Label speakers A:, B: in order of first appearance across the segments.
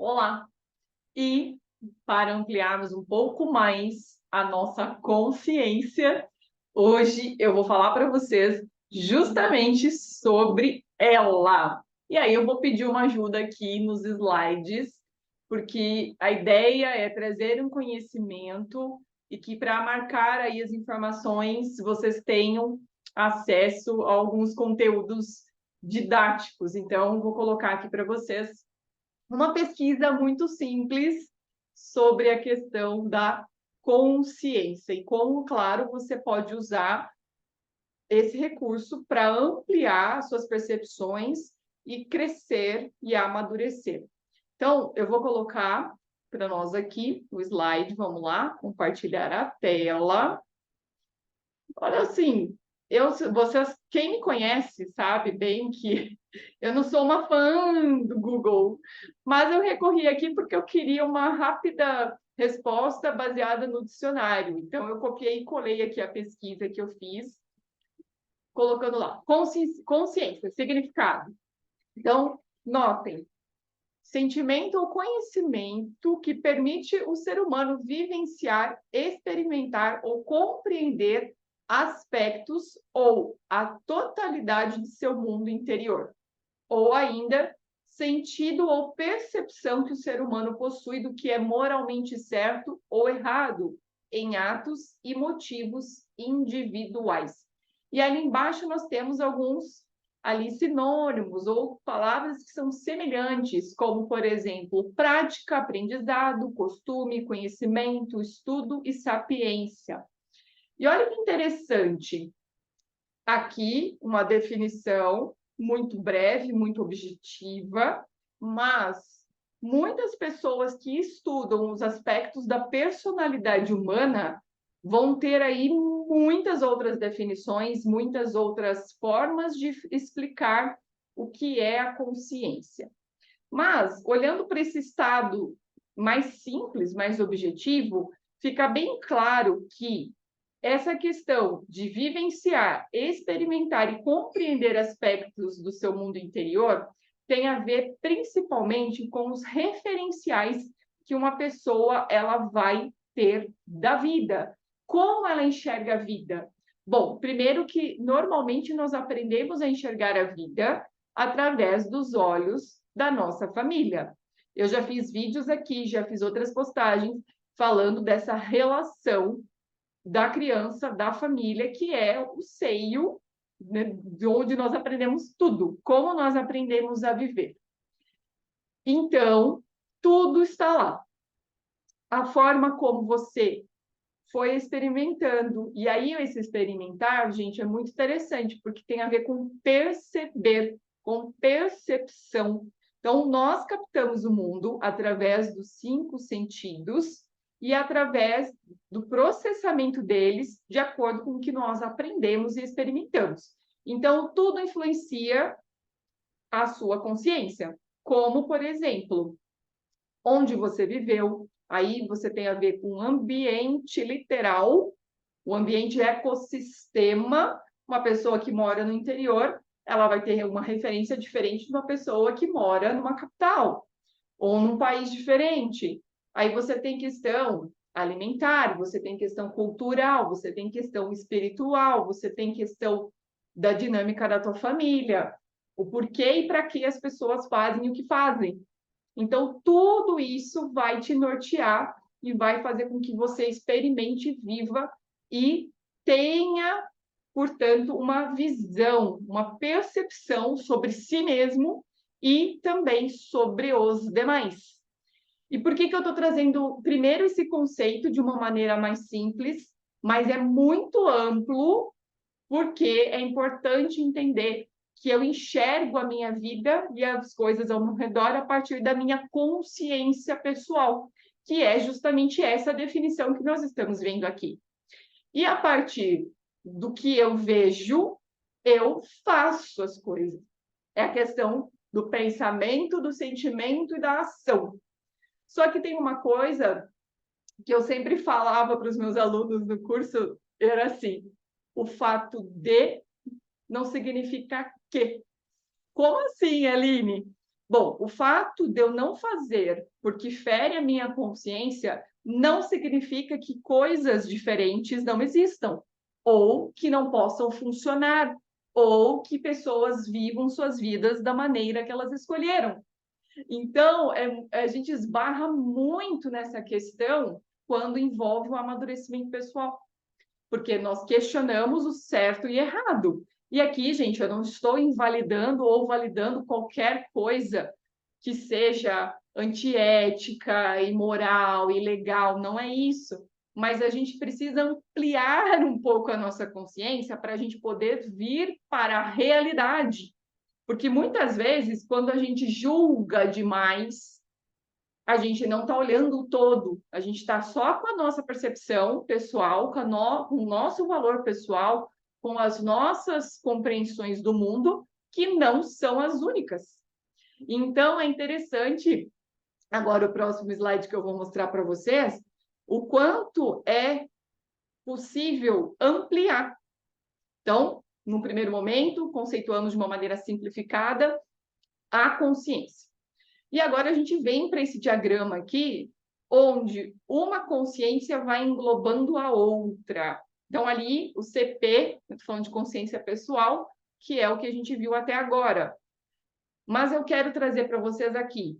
A: Olá! E para ampliarmos um pouco mais a nossa consciência, hoje eu vou falar para vocês justamente sobre ela. E aí eu vou pedir uma ajuda aqui nos slides, porque a ideia é trazer um conhecimento e que para marcar aí as informações vocês tenham acesso a alguns conteúdos didáticos. Então, vou colocar aqui para vocês uma pesquisa muito simples sobre a questão da consciência e como, claro, você pode usar esse recurso para ampliar suas percepções e crescer e amadurecer. Então, eu vou colocar para nós aqui o slide, vamos lá, compartilhar a tela. Olha, assim, vocês, quem me conhece sabe bem que eu não sou uma fã do Google, mas eu recorri aqui porque eu queria uma rápida resposta baseada no dicionário. Então, eu copiei e colei aqui a pesquisa que eu fiz, colocando lá, consciência, significado. Então, notem, sentimento ou conhecimento que permite o ser humano vivenciar, experimentar ou compreender aspectos ou a totalidade de seu mundo interior, ou ainda sentido ou percepção que o ser humano possui do que é moralmente certo ou errado em atos e motivos individuais. E ali embaixo nós temos alguns ali sinônimos ou palavras que são semelhantes, como, por exemplo, prática, aprendizado, costume, conhecimento, estudo e sapiência. E olha que interessante, aqui uma definição muito breve, muito objetiva, mas muitas pessoas que estudam os aspectos da personalidade humana vão ter aí muitas outras definições, muitas outras formas de explicar o que é a consciência. Mas, olhando para esse estado mais simples, mais objetivo, fica bem claro que essa questão de vivenciar, experimentar e compreender aspectos do seu mundo interior tem a ver principalmente com os referenciais que uma pessoa ela vai ter da vida. Como ela enxerga a vida? Bom, primeiro que normalmente nós aprendemos a enxergar a vida através dos olhos da nossa família. Eu já fiz vídeos aqui, já fiz outras postagens falando dessa relação da criança, da família, que é o seio, né, de onde nós aprendemos tudo, como nós aprendemos a viver. Então, tudo está lá. A forma como você foi experimentando. E aí, esse experimentar, gente, é muito interessante, porque tem a ver com perceber, com percepção. Então, nós captamos o mundo através dos 5 sentidos e através do processamento deles, de acordo com o que nós aprendemos e experimentamos. Então, tudo influencia a sua consciência, como, por exemplo, onde você viveu. Aí você tem a ver com ambiente literal, o ambiente ecossistema. Uma pessoa que mora no interior, ela vai ter uma referência diferente de uma pessoa que mora numa capital ou num país diferente. Aí você tem questão alimentar, você tem questão cultural, você tem questão espiritual, você tem questão da dinâmica da tua família, o porquê e para que as pessoas fazem o que fazem. Então, tudo isso vai te nortear e vai fazer com que você experimente, viva e tenha, portanto, uma visão, uma percepção sobre si mesmo e também sobre os demais. E por que eu estou trazendo primeiro esse conceito de uma maneira mais simples, mas é muito amplo, porque é importante entender que eu enxergo a minha vida e as coisas ao meu redor a partir da minha consciência pessoal, que é justamente essa definição que nós estamos vendo aqui. E a partir do que eu vejo, eu faço as coisas. É a questão do pensamento, do sentimento e da ação. Só que tem uma coisa que eu sempre falava para os meus alunos no curso, era assim: o fato de não significa que. Como assim, Aline? Bom, o fato de eu não fazer porque fere a minha consciência não significa que coisas diferentes não existam, ou que não possam funcionar, ou que pessoas vivam suas vidas da maneira que elas escolheram. Então, a gente esbarra muito nessa questão quando envolve o amadurecimento pessoal, porque nós questionamos o certo e errado. E aqui, gente, eu não estou invalidando ou validando qualquer coisa que seja antiética, imoral, ilegal, não é isso. Mas a gente precisa ampliar um pouco a nossa consciência para a gente poder vir para a realidade. Porque muitas vezes, quando a gente julga demais, a gente não está olhando o todo, a gente está só com a nossa percepção pessoal, com o nosso valor pessoal, com as nossas compreensões do mundo, que não são as únicas. Então, é interessante, agora o próximo slide que eu vou mostrar para vocês, o quanto é possível ampliar. Então, no primeiro momento, conceituamos de uma maneira simplificada a consciência. E agora a gente vem para esse diagrama aqui, onde uma consciência vai englobando a outra. Então, ali, o CP, eu estou falando de consciência pessoal, que é o que a gente viu até agora. Mas eu quero trazer para vocês aqui,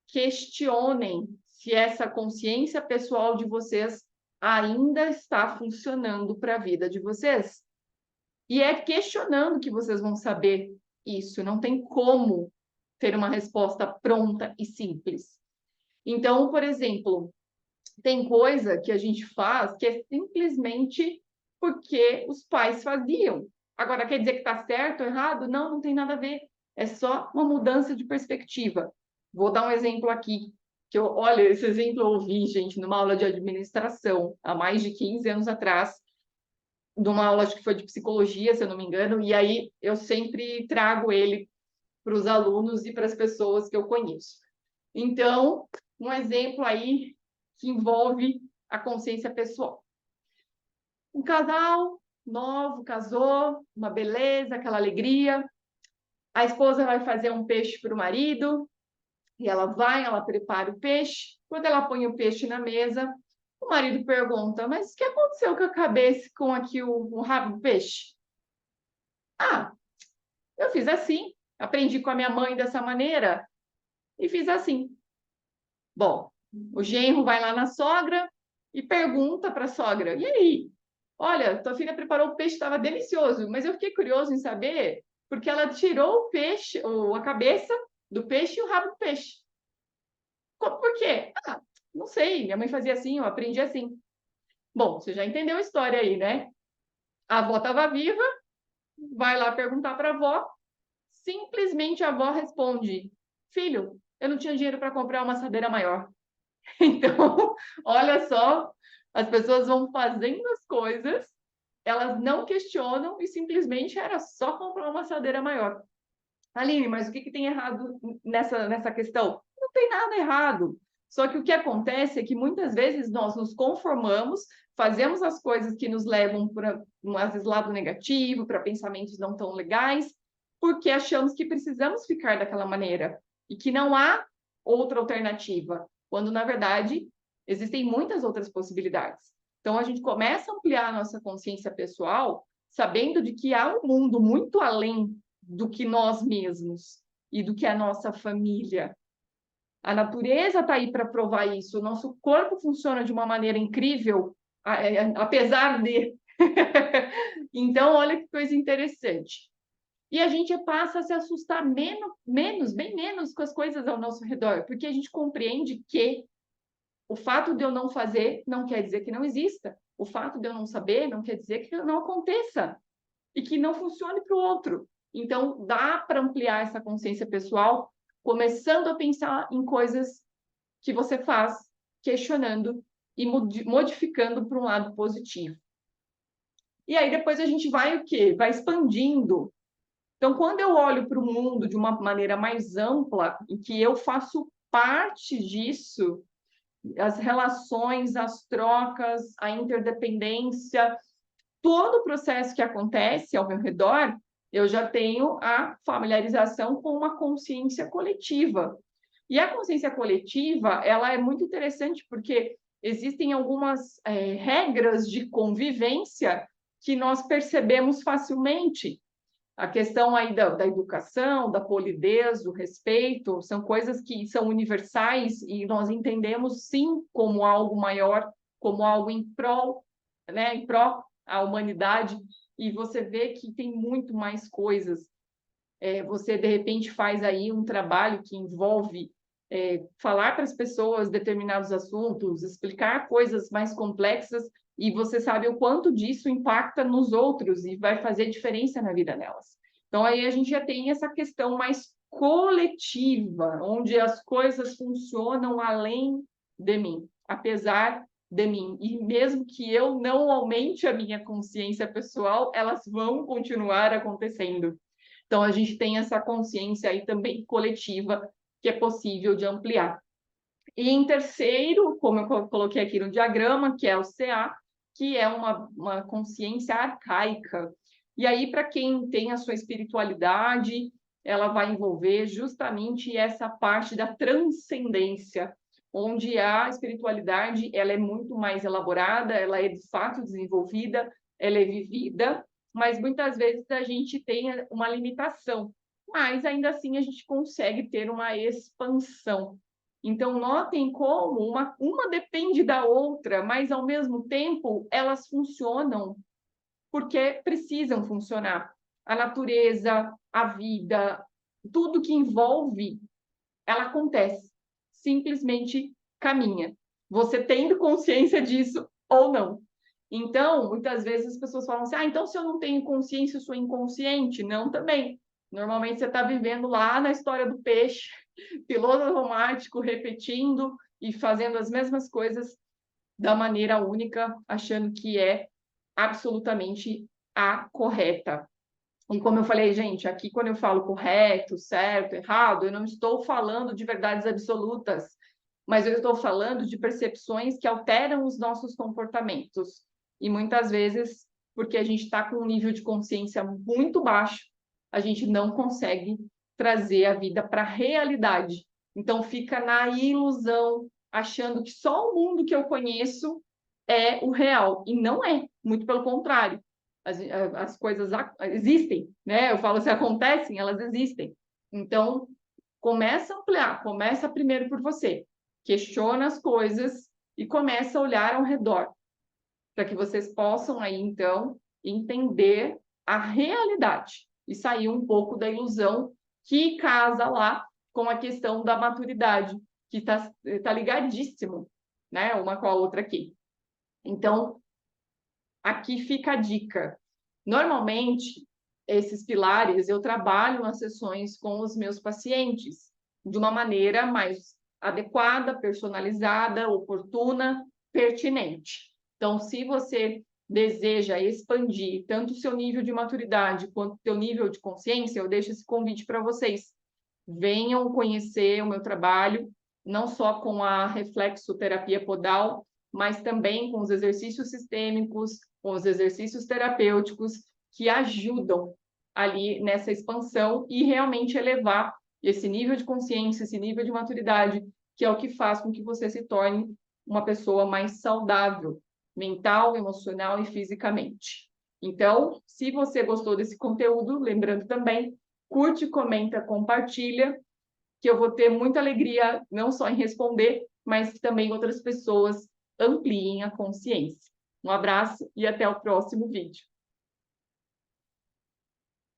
A: questionem se essa consciência pessoal de vocês ainda está funcionando para a vida de vocês. E é questionando que vocês vão saber isso, não tem como ter uma resposta pronta e simples. Então, por exemplo, tem coisa que a gente faz que é simplesmente porque os pais faziam. Agora, quer dizer que está certo ou errado? Não, não tem nada a ver. É só uma mudança de perspectiva. Vou dar um exemplo aqui. Olha, esse exemplo eu ouvi, gente, numa aula de administração, há mais de 15 anos atrás, de uma aula, acho que foi de psicologia, se eu não me engano, e aí eu sempre trago ele para os alunos e para as pessoas que eu conheço. Então, um exemplo aí que envolve a consciência pessoal. Um casal novo, casou, uma beleza, aquela alegria. A esposa vai fazer um peixe para o marido, e ela prepara o peixe. Quando ela põe o peixe na mesa, o marido pergunta: mas o que aconteceu com a cabeça, com aqui o rabo do peixe? Ah, eu fiz assim, aprendi com a minha mãe dessa maneira e fiz assim. Bom, o genro vai lá na sogra e pergunta para a sogra: e aí? Olha, tua filha preparou o peixe, estava delicioso, mas eu fiquei curioso em saber porque ela tirou o peixe, ou a cabeça do peixe e o rabo do peixe. Por quê? Ah, não sei, minha mãe fazia assim, eu aprendi assim. Bom, você já entendeu a história aí, né? A avó estava viva, vai lá perguntar para a avó, simplesmente a avó responde: filho, eu não tinha dinheiro para comprar uma assadeira maior. Então, olha só, as pessoas vão fazendo as coisas, elas não questionam e simplesmente era só comprar uma assadeira maior. Aline, mas o que tem errado nessa questão? Não tem nada errado. Só que o que acontece é que muitas vezes nós nos conformamos, fazemos as coisas que nos levam para, às vezes, lado negativo, para pensamentos não tão legais, porque achamos que precisamos ficar daquela maneira e que não há outra alternativa, quando, na verdade, existem muitas outras possibilidades. Então, a gente começa a ampliar a nossa consciência pessoal, sabendo de que há um mundo muito além do que nós mesmos e do que a nossa família. A natureza está aí para provar isso. O nosso corpo funciona de uma maneira incrível, apesar de. Então, olha que coisa interessante. E a gente passa a se assustar bem menos com as coisas ao nosso redor, porque a gente compreende que o fato de eu não fazer não quer dizer que não exista. O fato de eu não saber não quer dizer que não aconteça e que não funcione para o outro. Então, dá para ampliar essa consciência pessoal, começando a pensar em coisas que você faz, questionando e modificando para um lado positivo. E aí depois a gente vai o quê? Vai expandindo. Então, quando eu olho para o mundo de uma maneira mais ampla, em que eu faço parte disso, as relações, as trocas, a interdependência, todo o processo que acontece ao meu redor, eu já tenho a familiarização com uma consciência coletiva. E a consciência coletiva, ela é muito interessante porque existem algumas regras de convivência que nós percebemos facilmente. A questão aí da educação, da polidez, do respeito, são coisas que são universais e nós entendemos, sim, como algo maior, como algo em prol, né, em pró à humanidade, e você vê que tem muito mais coisas. Você, de repente, faz aí um trabalho que envolve falar para as pessoas determinados assuntos, explicar coisas mais complexas, e você sabe o quanto disso impacta nos outros e vai fazer diferença na vida delas. Então, aí a gente já tem essa questão mais coletiva, onde as coisas funcionam além de mim, apesar de mim. E mesmo que eu não aumente a minha consciência pessoal, elas vão continuar acontecendo. Então, a gente tem essa consciência aí também coletiva que é possível de ampliar. E em terceiro, como eu coloquei aqui no diagrama, que é o CA, que é uma consciência arcaica. E aí, para quem tem a sua espiritualidade, ela vai envolver justamente essa parte da transcendência, onde a espiritualidade ela é muito mais elaborada, ela é de fato desenvolvida, ela é vivida, mas muitas vezes a gente tem uma limitação, mas ainda assim a gente consegue ter uma expansão. Então, notem como uma depende da outra, mas ao mesmo tempo elas funcionam porque precisam funcionar. A natureza, a vida, tudo que envolve, ela acontece, simplesmente caminha. Você tendo consciência disso ou não. Então, muitas vezes as pessoas falam assim: então se eu não tenho consciência, eu sou inconsciente. Não, também. Normalmente você está vivendo lá na história do peixe, piloto automático, repetindo e fazendo as mesmas coisas da maneira única, achando que é absolutamente a correta. E como eu falei, gente, aqui quando eu falo correto, certo, errado, eu não estou falando de verdades absolutas, mas eu estou falando de percepções que alteram os nossos comportamentos. E muitas vezes, porque a gente está com um nível de consciência muito baixo, a gente não consegue trazer a vida para a realidade. Então fica na ilusão, achando que só o mundo que eu conheço é o real. E não é, muito pelo contrário. As coisas existem, né? Eu falo, se acontecem, elas existem. Então, começa a ampliar, começa primeiro por você. Questiona as coisas e começa a olhar ao redor, para que vocês possam aí, então, entender a realidade e sair um pouco da ilusão que casa lá com a questão da maturidade, que tá ligadíssimo, né, uma com a outra aqui. Então, aqui fica a dica. Normalmente, esses pilares eu trabalho nas sessões com os meus pacientes de uma maneira mais adequada, personalizada, oportuna, pertinente. Então, se você deseja expandir tanto o seu nível de maturidade quanto o seu nível de consciência, eu deixo esse convite para vocês. Venham conhecer o meu trabalho, não só com a reflexoterapia podal, mas também com os exercícios sistêmicos, com os exercícios terapêuticos que ajudam ali nessa expansão e realmente elevar esse nível de consciência, esse nível de maturidade, que é o que faz com que você se torne uma pessoa mais saudável, mental, emocional e fisicamente. Então, se você gostou desse conteúdo, lembrando também, curte, comenta, compartilha, que eu vou ter muita alegria não só em responder, mas que também outras pessoas ampliem a consciência. Um abraço e até o próximo vídeo.